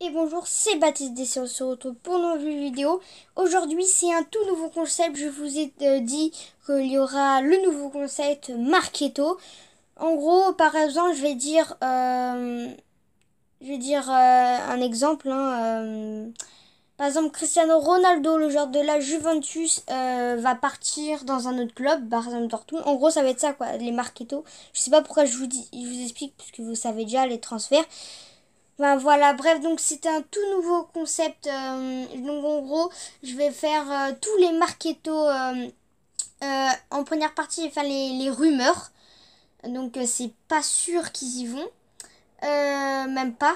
Et bonjour, c'est Baptiste DC, on se retrouve pour une nouvelle vidéo. Aujourd'hui, c'est un tout nouveau concept. Je vous ai dit qu'il y aura le nouveau concept Marketo. En gros, par exemple, je vais dire un exemple. Par exemple, Cristiano Ronaldo, le joueur de la Juventus, va partir dans un autre club, par exemple Dortmund. En gros, ça va être ça, quoi, les Marketo. Je sais pas pourquoi je vous explique, puisque vous savez déjà les transferts. Ben voilà, bref, donc c'est un tout nouveau concept. Donc en gros, je vais faire tous les marketos en première partie, je vais faire les rumeurs. Donc c'est pas sûr qu'ils y vont. Même pas.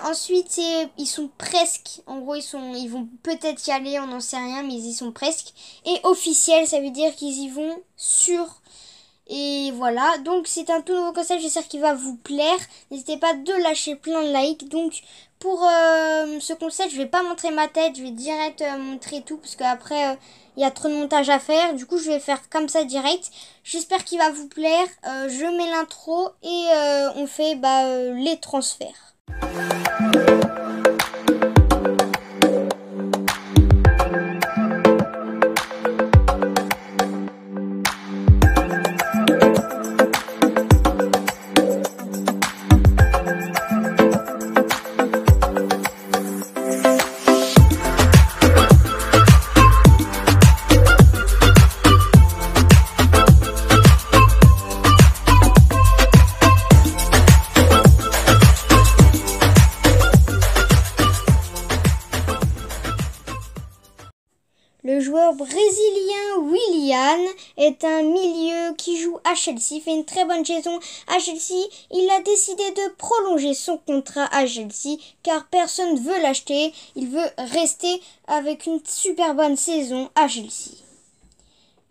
Ensuite, ils sont presque. En gros, ils vont peut-être y aller, on n'en sait rien, mais ils y sont presque. Et officiel, ça veut dire qu'ils y vont sûr. Et voilà, donc c'est un tout nouveau concept, j'espère qu'il va vous plaire. N'hésitez pas de lâcher plein de likes. Donc pour ce concept, je vais pas montrer ma tête, je vais direct montrer tout parce qu'après il y a trop de montage à faire. Du coup je vais faire comme ça direct. J'espère qu'il va vous plaire. Je mets l'intro et on fait les transferts. Le joueur brésilien Willian est un milieu qui joue à Chelsea, fait une très bonne saison à Chelsea. Il a décidé de prolonger son contrat à Chelsea car personne ne veut l'acheter. Il veut rester avec une super bonne saison à Chelsea.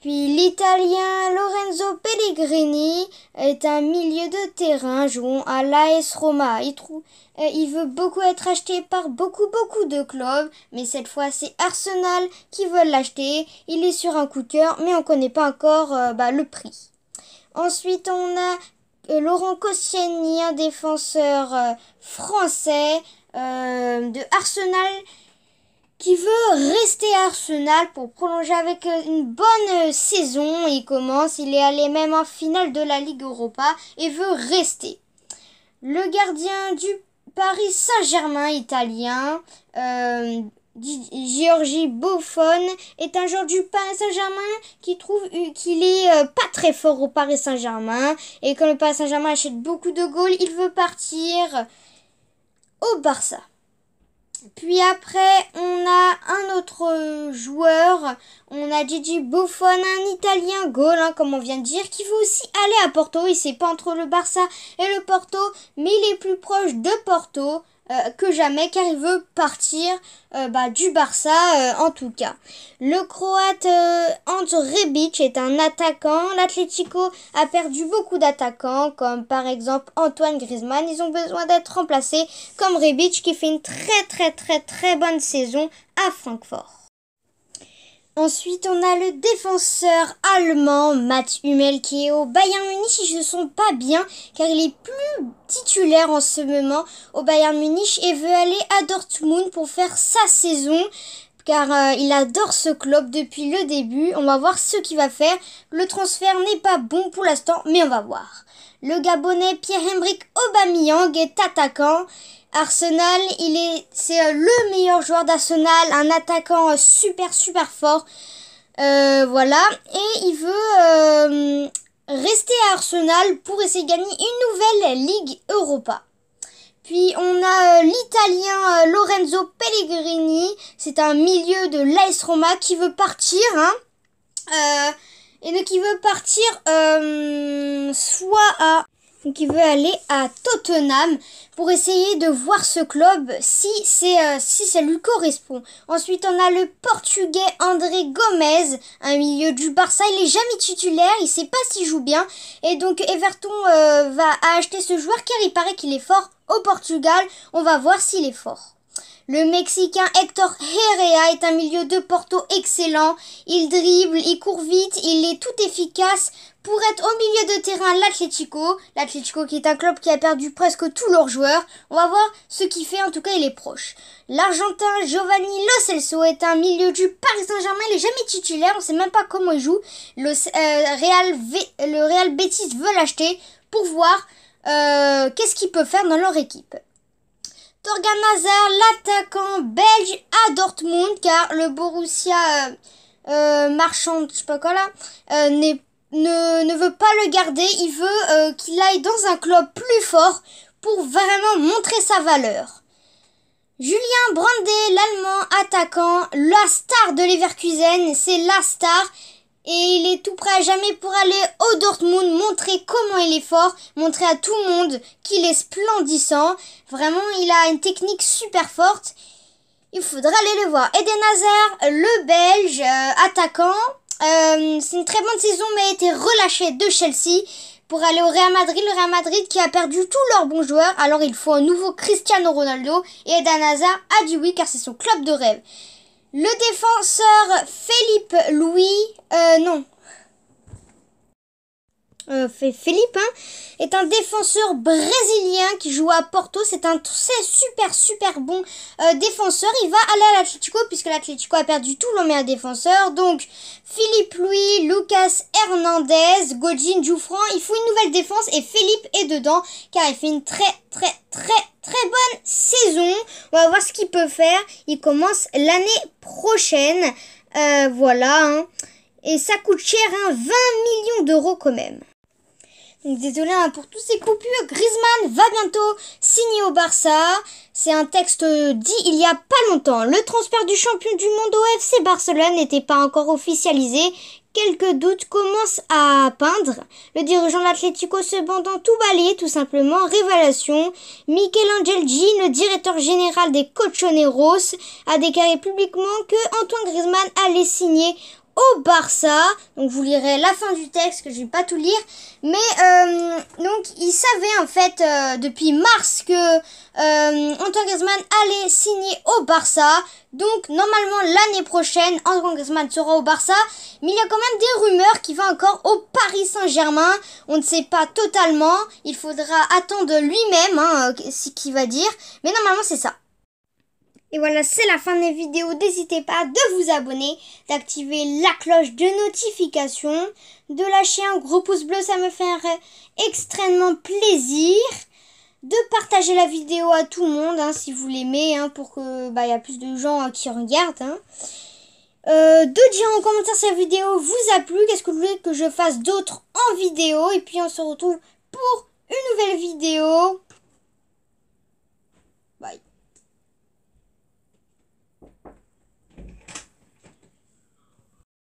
Puis l'Italien Lorenzo Pellegrini est un milieu de terrain jouant à l'AS Roma. Il veut beaucoup être acheté par beaucoup de clubs, mais cette fois c'est Arsenal qui veut l'acheter. Il est sur un coup de cœur, mais on ne connaît pas encore le prix. Ensuite on a Laurent Koscielny, un défenseur français de Arsenal, qui veut rester à Arsenal pour prolonger avec une bonne saison. Il est allé même en finale de la Ligue Europa et veut rester. Le gardien du Paris Saint-Germain italien, Giorgi Buffon, est un joueur du Paris Saint-Germain qui trouve qu'il est pas très fort au Paris Saint-Germain. Et quand le Paris Saint-Germain achète beaucoup de goals, il veut partir au Barça. Puis après, on a un autre joueur, on a Gigi Buffon, un Italien goal, comme on vient de dire, qui veut aussi aller à Porto. Il sait pas entre le Barça et le Porto, mais il est plus proche de Porto que jamais, car il veut partir du Barça en tout cas. Le Croate Ante Rebic est un attaquant. L'Atlético a perdu beaucoup d'attaquants, comme par exemple Antoine Griezmann. Ils ont besoin d'être remplacés, comme Rebic qui fait une très bonne saison à Francfort. Ensuite, on a le défenseur allemand Mats Hummels qui est au Bayern Munich. Ils ne se sont pas bien car il est plus titulaire en ce moment au Bayern Munich et veut aller à Dortmund pour faire sa saison car il adore ce club depuis le début. On va voir ce qu'il va faire. Le transfert n'est pas bon pour l'instant, mais on va voir. Le Gabonais Pierre-Emerick Aubameyang est attaquant. Arsenal, c'est le meilleur joueur d'Arsenal, un attaquant super fort. Voilà, et il veut rester à Arsenal pour essayer de gagner une nouvelle Ligue Europa. Puis on a l'Italien Lorenzo Pellegrini, c'est un milieu de l'AS Roma qui veut partir, et donc il veut partir donc il veut aller à Tottenham pour essayer de voir ce club si ça lui correspond. Ensuite, on a le Portugais André Gomes, un milieu du Barça. Il est jamais titulaire, il sait pas s'il joue bien. Et donc Everton va acheter ce joueur car il paraît qu'il est fort au Portugal. On va voir s'il est fort. Le Mexicain Héctor Herrera est un milieu de Porto excellent. Il dribble, il court vite, il est tout efficace pour être au milieu de terrain l'Atlético. L'Atlético qui est un club qui a perdu presque tous leurs joueurs. On va voir ce qu'il fait, en tout cas il est proche. L'Argentin Giovanni Lo Celso est un milieu du Paris Saint-Germain. Il n'est jamais titulaire, on ne sait même pas comment il joue. Le Real Betis veut l'acheter pour voir qu'est-ce qu'il peut faire dans leur équipe. Torgan Hazard, l'attaquant belge à Dortmund, car le Borussia Marchand, je sais pas quoi là, ne veut pas le garder. Il veut qu'il aille dans un club plus fort pour vraiment montrer sa valeur. Julien Brandet, l'allemand attaquant, la star de Leverkusen, c'est la star. Et il est tout prêt à jamais pour aller au Dortmund, montrer comment il est fort, montrer à tout le monde qu'il est splendissant. Vraiment, il a une technique super forte. Il faudra aller le voir. Eden Hazard, le Belge attaquant. C'est une très bonne saison, mais a été relâché de Chelsea pour aller au Real Madrid. Le Real Madrid qui a perdu tous leurs bons joueurs. Alors il faut un nouveau Cristiano Ronaldo. Et Eden Hazard a dit oui, car c'est son club de rêve. Le défenseur Felipe Louis, Felipe est un défenseur brésilien qui joue à Porto. C'est un super bon défenseur. Il va aller à l'Atlético puisque l'Atlético a perdu tous leurs meilleurs défenseurs. Donc Felipe Louis, Lucas Hernandez, Godin, Dioufran. Il faut une nouvelle défense et Felipe est dedans car il fait une très bonne saison. On va voir ce qu'il peut faire. Il commence l'année prochaine. Voilà. Et ça coûte cher, 20 millions d'euros quand même. Donc désolé pour toutes ces coupures. Griezmann va bientôt signer au Barça. C'est un texte dit il y a pas longtemps. Le transfert du champion du monde au FC Barcelone n'était pas encore officialisé. Quelques doutes commencent à peindre. Le dirigeant de l'Atlético cependant tout balayé tout simplement. Révélation. Mikel Angelgi, le directeur général des Colchoneros, a déclaré publiquement que Antoine Griezmann allait signer au Barça. Donc vous lirez la fin du texte que je vais pas tout lire. Mais donc il savait en fait depuis mars que Antoine Griezmann allait signer au Barça. Donc normalement l'année prochaine Antoine Griezmann sera au Barça. Mais il y a quand même des rumeurs qui vont encore au Paris Saint-Germain. On ne sait pas totalement. Il faudra attendre lui-même ce qu'il va dire. Mais normalement c'est ça. Et voilà, c'est la fin des vidéos. N'hésitez pas de vous abonner, d'activer la cloche de notification, de lâcher un gros pouce bleu, ça me ferait extrêmement plaisir. De partager la vidéo à tout le monde, si vous l'aimez, pour que y a plus de gens qui regardent. De dire en commentaire si la vidéo vous a plu, qu'est-ce que vous voulez que je fasse d'autre en vidéo. Et puis on se retrouve pour une nouvelle vidéo.